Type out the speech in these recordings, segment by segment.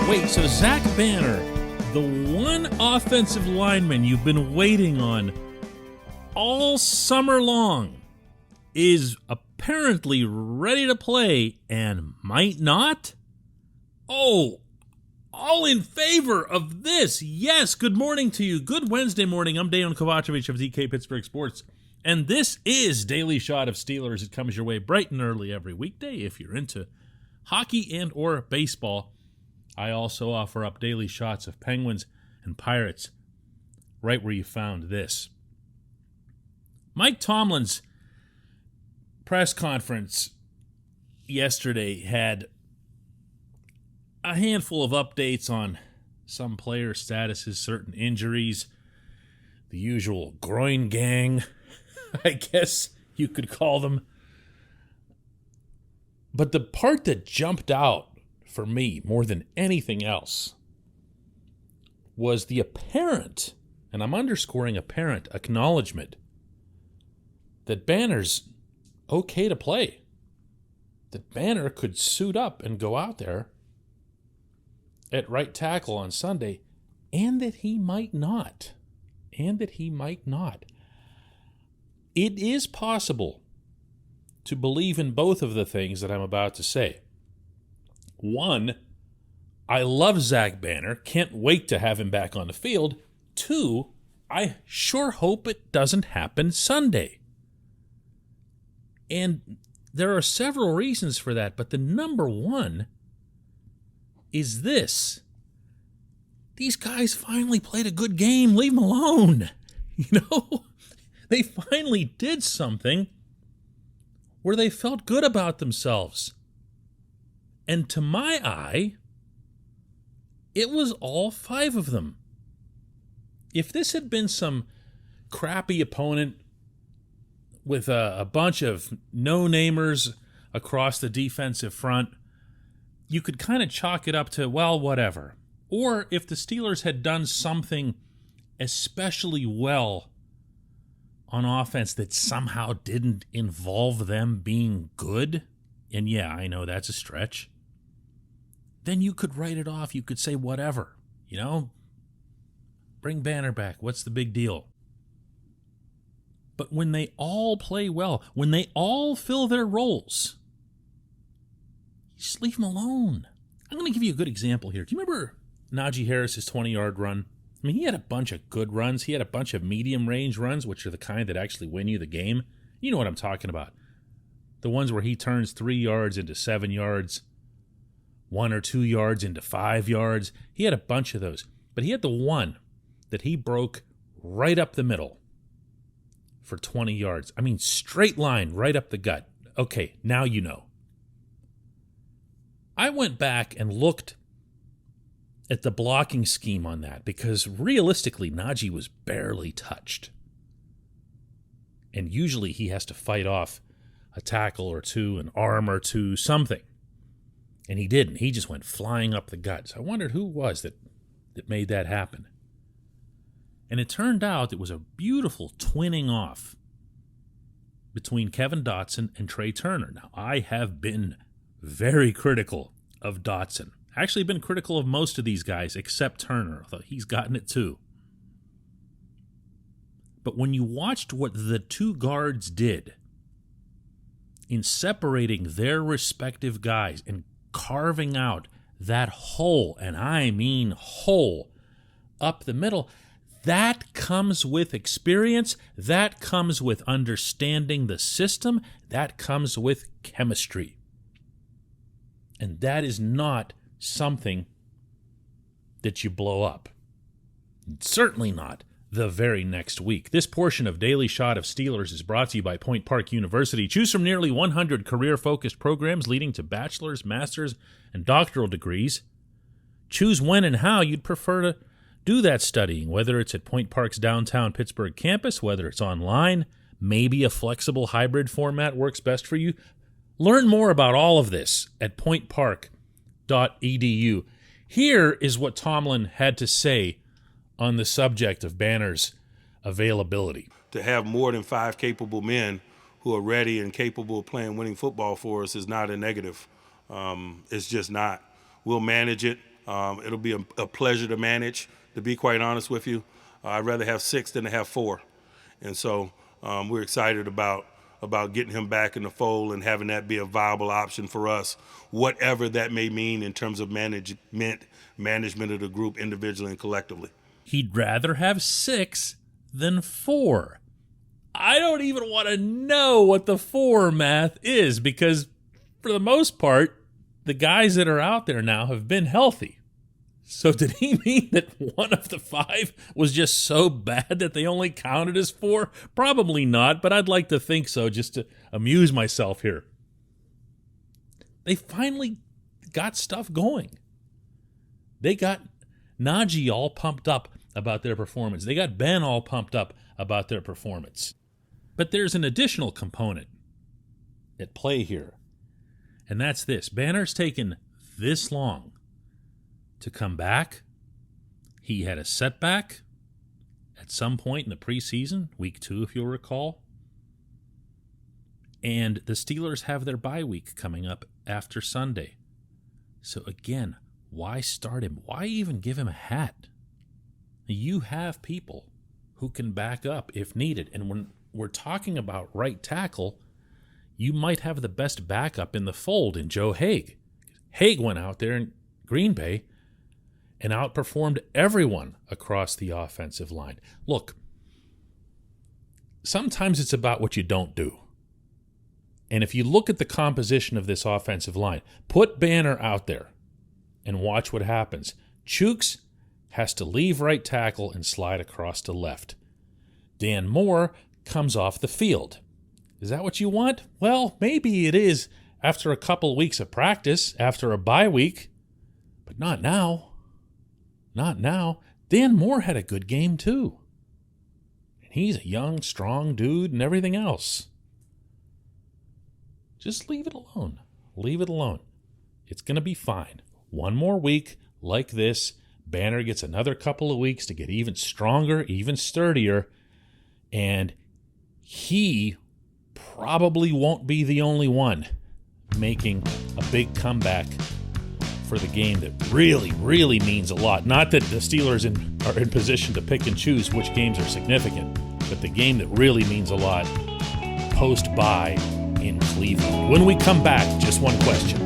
Wait, so Zach Banner, the one offensive lineman you've been waiting on all summer long, is apparently ready to play and might not? Oh, all in favor of this. Yes, good morning to you. Good Wednesday morning. I'm Dejan Kovacevic of DK Pittsburgh Sports, and this is Daily Shot of Steelers. It comes your way bright and early every weekday if you're into hockey and or baseball. I also offer up daily shots of Penguins and Pirates right where you found this. Mike Tomlin's press conference yesterday had a handful of updates on some player statuses, certain injuries, the usual groin gang, I guess you could call them. But the part that jumped out for me more than anything else was the apparent, and I'm underscoring apparent, acknowledgement that Banner's okay to play. That Banner could suit up and go out there at right tackle on Sunday, and that he might not. It is possible to believe in both of the things that I'm about to say. One, I love Zach Banner. Can't wait to have him back on the field. Two, I sure hope it doesn't happen Sunday. And there are several reasons for that, but the number one is this. These guys finally played a good game. Leave them alone. They finally did something where they felt good about themselves. And to my eye, it was all five of them. If this had been some crappy opponent with a bunch of no-namers across the defensive front, you could kind of chalk it up to, well, whatever. Or if the Steelers had done something especially well on offense that somehow didn't involve them being good, and yeah, I know that's a stretch, then you could write it off. You could say whatever, bring Banner back. What's the big deal? But when they all play well, when they all fill their roles, you just leave them alone. I'm going to give you a good example here. Do you remember Najee Harris's 20-yard run? I mean, he had a bunch of good runs. He had a bunch of medium-range runs, which are the kind that actually win you the game. You know what I'm talking about. The ones where he turns 3 yards into 7 yards, 1 or 2 yards into 5 yards. He had a bunch of those. But he had the one that he broke right up the middle for 20 yards. I mean, straight line right up the gut. Okay, now you know. I went back and looked at the blocking scheme on that because realistically, Najee was barely touched. And usually he has to fight off a tackle or two, an arm or two, something. And he didn't. He just went flying up the gut. So I wondered who it was that made that happen. And it turned out it was a beautiful twinning off between Kevin Dotson and Trey Turner. Now, I have been very critical of Dotson. Actually been critical of most of these guys except Turner, although he's gotten it too. But when you watched what the two guards did in separating their respective guys and carving out that hole, and I mean hole, up the middle, that comes with experience, that comes with understanding the system, that comes with chemistry. And that is not something that you blow up. Certainly not the very next week. This portion of Daily Shot of Steelers is brought to you by Point Park University. Choose from nearly 100 career-focused programs leading to bachelor's, master's, and doctoral degrees. Choose when and how you'd prefer to do that studying, whether it's at Point Park's downtown Pittsburgh campus, whether it's online, maybe a flexible hybrid format works best for you. Learn more about all of this at pointpark.edu. Here is what Tomlin had to say on the subject of Banner's availability. To have more than 5 capable men who are ready and capable of playing winning football for us is not a negative. It's just not. We'll manage it. It'll be a pleasure to manage, to be quite honest with you. I'd rather have 6 than to have 4. And so we're excited about getting him back in the fold and having that be a viable option for us, whatever that may mean in terms of management of the group individually and collectively. He'd rather have 6 than 4. I don't even want to know what the 4 math is, because for the most part, the guys that are out there now have been healthy. So did he mean that one of the 5 was just so bad that they only counted as 4? Probably not, but I'd like to think so, just to amuse myself here. They finally got stuff going. They got Najee all pumped up about their performance. They got Ben all pumped up about their performance. But there's an additional component at play here, and that's this. Banner's taken this long to come back. He had a setback at some point in the preseason, week 2 if you'll recall. And the Steelers have their bye week coming up after Sunday. So again, why start him? Why even give him a hat? You have people who can back up if needed. And when we're talking about right tackle, you might have the best backup in the fold in Joe Haeg. Haeg went out there in Green Bay and outperformed everyone across the offensive line. Look, sometimes it's about what you don't do. And if you look at the composition of this offensive line, put Banner out there and watch what happens. Chooks has to leave right tackle and slide across to left. Dan Moore comes off the field. Is that what you want? Well, maybe it is after a couple weeks of practice, after a bye week, but not now. Not now. Dan Moore had a good game too. And he's a young, strong dude and everything else. Just leave it alone. Leave it alone. It's going to be fine. One more week like this, Banner gets another couple of weeks to get even stronger, even sturdier, and he probably won't be the only one making a big comeback for the game that really, really means a lot. Not that the Steelers are in position to pick and choose which games are significant, but the game that really means a lot post-bye in Cleveland. When we come back, just one question.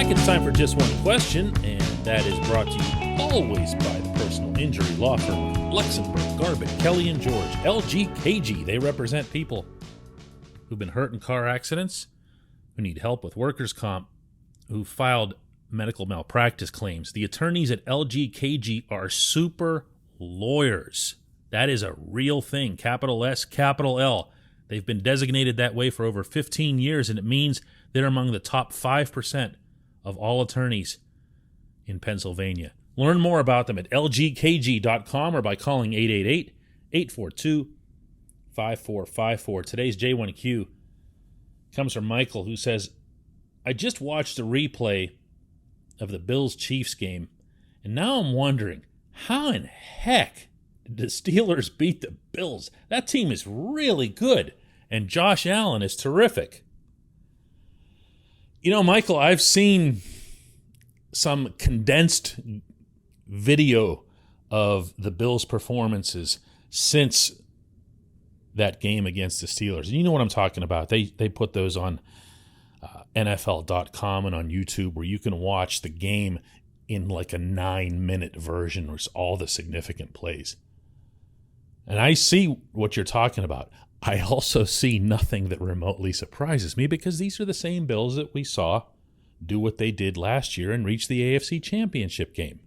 It's time for Just One Question, and that is brought to you always by the personal injury law firm Luxembourg, Garbett, Kelly & George, LGKG. They represent people who've been hurt in car accidents, who need help with workers' comp, who filed medical malpractice claims. The attorneys at LGKG are super lawyers. That is a real thing, capital S, capital L. They've been designated that way for over 15 years, and it means they're among the top 5% of all attorneys in Pennsylvania. Learn more about them at lgkg.com or by calling 888-842-5454. Today's J1Q comes from Michael, who says, I just watched a replay of the Bills-Chiefs game, and now I'm wondering, how in heck did the Steelers beat the Bills? That team is really good, and Josh Allen is terrific. You know, Michael, I've seen some condensed video of the Bills' performances since that game against the Steelers. And you know what I'm talking about. They put those on NFL.com and on YouTube where you can watch the game in like a 9-minute version with all the significant plays. And I see what you're talking about. I also see nothing that remotely surprises me because these are the same Bills that we saw do what they did last year and reach the AFC Championship game.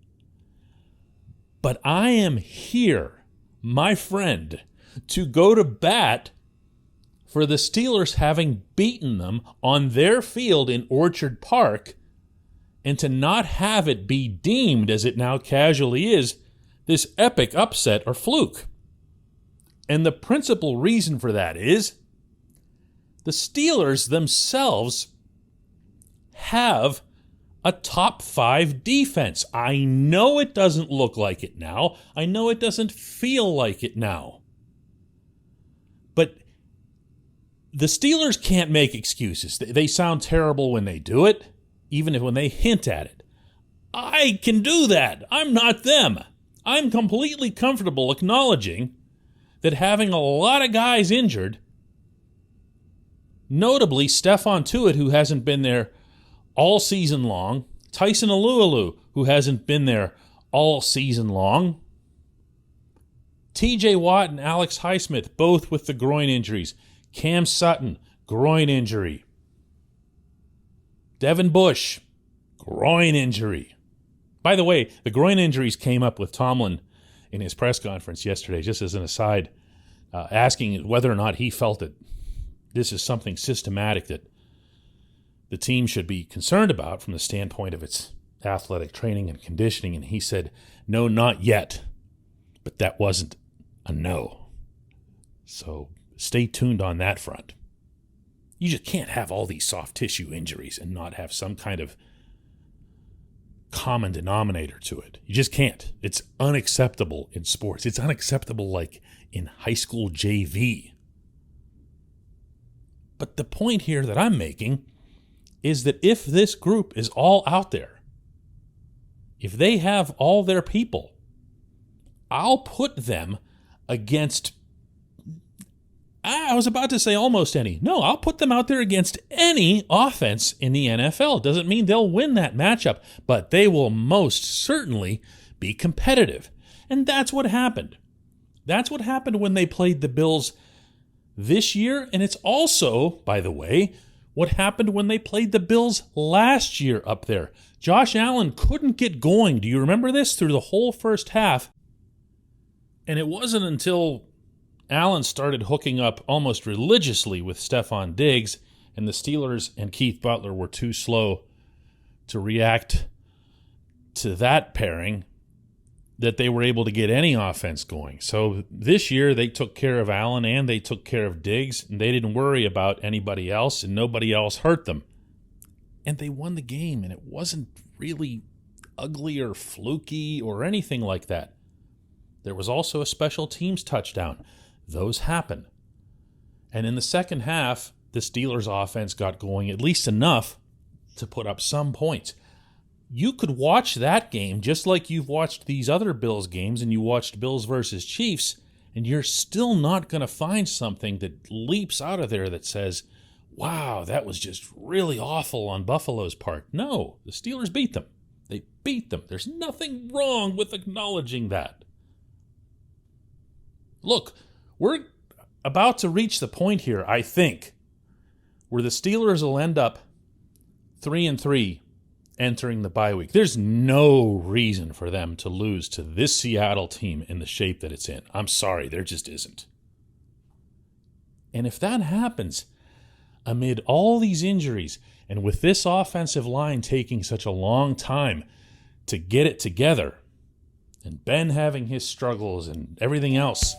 But I am here, my friend, to go to bat for the Steelers having beaten them on their field in Orchard Park and to not have it be deemed, as it now casually is, this epic upset or fluke. And the principal reason for that is the Steelers themselves have a top 5 defense. I know it doesn't look like it now. I know it doesn't feel like it now. But the Steelers can't make excuses. They sound terrible when they do it, even when they hint at it. I can do that. I'm not them. I'm completely comfortable acknowledging that having a lot of guys injured, notably Stephon Tuitt, who hasn't been there all season long, Tyson Alualu, who hasn't been there all season long, TJ Watt and Alex Highsmith, both with the groin injuries, Cam Sutton, groin injury, Devin Bush, groin injury. By the way, the groin injuries came up with Tomlin in his press conference yesterday, just as an aside, asking whether or not he felt that this is something systematic that the team should be concerned about from the standpoint of its athletic training and conditioning. And he said, no, not yet. But that wasn't a no. So stay tuned on that front. You just can't have all these soft tissue injuries and not have some kind of common denominator to it. You just can't. It's unacceptable in sports. It's unacceptable like in high school JV. But the point here that I'm making is that if this group is all out there, if they have all their people, I'll put them against, I was about to say almost any. No, I'll put them out there against any offense in the NFL. Doesn't mean they'll win that matchup, but they will most certainly be competitive. And that's what happened. That's what happened when they played the Bills this year, and it's also, by the way, what happened when they played the Bills last year up there. Josh Allen couldn't get going. Do you remember this? Through the whole first half. And it wasn't until Allen started hooking up almost religiously with Stephon Diggs, and the Steelers and Keith Butler were too slow to react to that pairing, that they were able to get any offense going. So this year they took care of Allen and they took care of Diggs, and they didn't worry about anybody else, and nobody else hurt them. And they won the game, and it wasn't really ugly or fluky or anything like that. There was also a special teams touchdown. Those happen. And in the second half, the Steelers offense got going at least enough to put up some points. You could watch that game just like you've watched these other Bills games, and you watched Bills versus Chiefs, and you're still not going to find something that leaps out of there that says, wow, that was just really awful on Buffalo's part. No, the Steelers beat them. They beat them. There's nothing wrong with acknowledging that. Look, we're about to reach the point here, I think, where the Steelers will end up 3-3 entering the bye week. There's no reason for them to lose to this Seattle team in the shape that it's in. I'm sorry, there just isn't. And if that happens, amid all these injuries, and with this offensive line taking such a long time to get it together, and Ben having his struggles and everything else,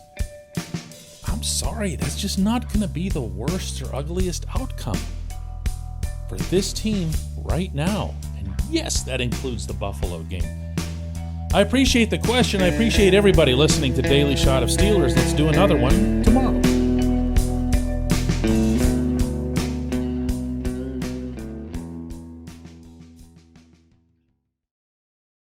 I'm sorry, that's just not going to be the worst or ugliest outcome for this team right now. And yes, that includes the Buffalo game. I appreciate the question. I appreciate everybody listening to Daily Shot of Steelers. Let's do another one tomorrow.